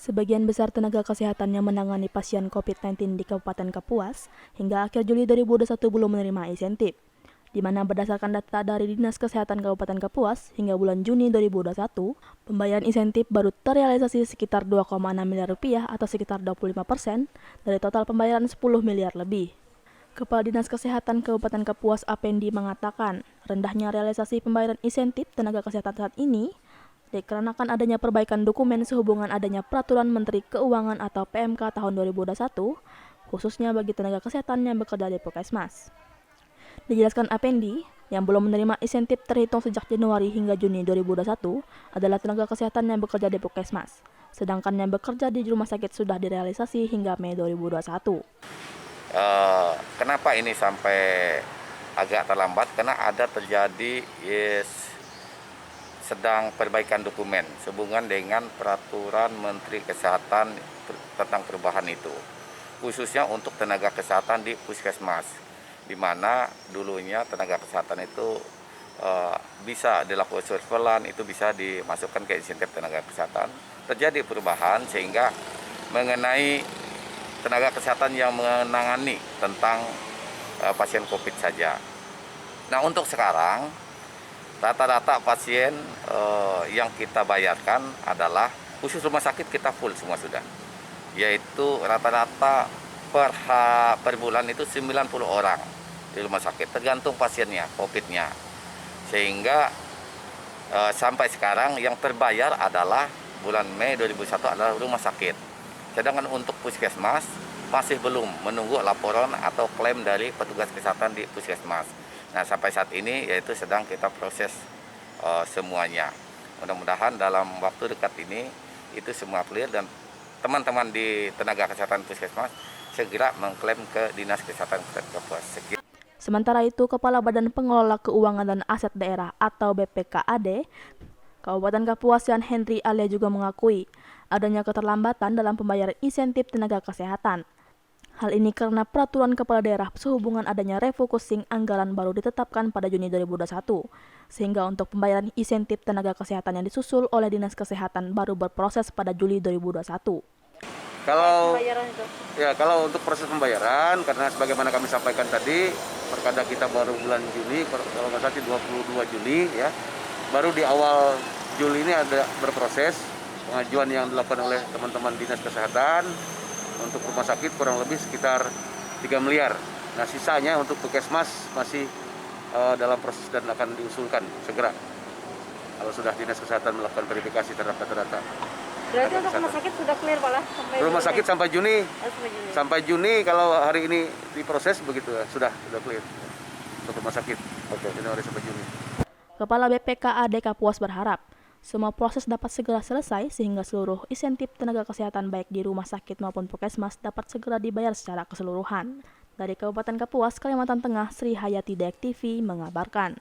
Sebagian besar tenaga kesehatan yang menangani pasien COVID-19 di Kabupaten Kapuas hingga akhir Juli 2021 belum menerima insentif, di mana berdasarkan data dari Dinas Kesehatan Kabupaten Kapuas hingga bulan Juni 2021, pembayaran insentif baru terrealisasi sekitar 2,6 miliar rupiah atau sekitar 25% dari total pembayaran 10 miliar lebih. Kepala Dinas Kesehatan Kabupaten Kapuas Apendi mengatakan, rendahnya realisasi pembayaran insentif tenaga kesehatan saat ini dikarenakan adanya perbaikan dokumen sehubungan adanya Peraturan Menteri Keuangan atau PMK tahun 2021, khususnya bagi tenaga kesehatan yang bekerja di Puskesmas. Dijelaskan Apendi, yang belum menerima insentif terhitung sejak Januari hingga Juni 2021 adalah tenaga kesehatan yang bekerja di Puskesmas, sedangkan yang bekerja di rumah sakit sudah direalisasi hingga Mei 2021. Kenapa ini sampai agak terlambat? Karena ada terjadi sedang perbaikan dokumen sehubungan dengan Peraturan Menteri Kesehatan tentang perubahan itu, khususnya untuk tenaga kesehatan di Puskesmas, di mana dulunya tenaga kesehatan itu bisa dilakukan surveillance, itu bisa dimasukkan ke insentif tenaga kesehatan. Terjadi perubahan sehingga mengenai tenaga kesehatan yang menangani tentang pasien COVID saja. Nah, untuk sekarang rata-rata pasien yang kita bayarkan adalah khusus rumah sakit kita full semua sudah, yaitu rata-rata per bulan itu 90 orang di rumah sakit, tergantung pasiennya, COVID-nya. Sehingga sampai sekarang yang terbayar adalah bulan Mei 2021 adalah rumah sakit. Sedangkan untuk Puskesmas masih belum menunggu laporan atau klaim dari petugas kesehatan di Puskesmas. Nah, sampai saat ini yaitu sedang kita proses semuanya. Mudah-mudahan dalam waktu dekat ini itu semua clear dan teman-teman di tenaga kesehatan Puskesmas segera mengklaim ke Dinas Kesehatan Kapuas. Sementara itu, Kepala Badan Pengelola Keuangan dan Aset Daerah atau BPKAD, Kabupaten Kapuas Yan Henry Alia juga mengakui adanya keterlambatan dalam pembayaran insentif tenaga kesehatan. Hal ini karena peraturan kepala daerah sehubungan adanya refocusing anggaran baru ditetapkan pada Juni 2021, sehingga untuk pembayaran insentif tenaga kesehatan yang disusul oleh Dinas Kesehatan baru berproses pada Juli 2021. Kalau untuk proses pembayaran, karena sebagaimana kami sampaikan tadi, perkada kita baru bulan Juni, kalau nggak salah 22 Juni ya, baru di awal Juli ini ada berproses pengajuan yang dilakukan oleh teman-teman Dinas Kesehatan untuk rumah sakit kurang lebih sekitar 3 miliar. Nah, sisanya untuk Puskesmas masih dalam proses dan akan diusulkan segera kalau sudah Dinas Kesehatan melakukan verifikasi terhadap data-data. Berarti untuk rumah sakit sudah clear Pak lah? Rumah sakit sampai Juni. Sampai Juni kalau hari ini diproses begitu ya, sudah clear untuk rumah sakit. Januari sampai Juni. Kepala BPKAD Kapuas berharap semua proses dapat segera selesai sehingga seluruh insentif tenaga kesehatan baik di rumah sakit maupun Puskesmas dapat segera dibayar secara keseluruhan. Dari Kabupaten Kapuas, Kalimantan Tengah, Sri Hayati Dayak TV mengabarkan.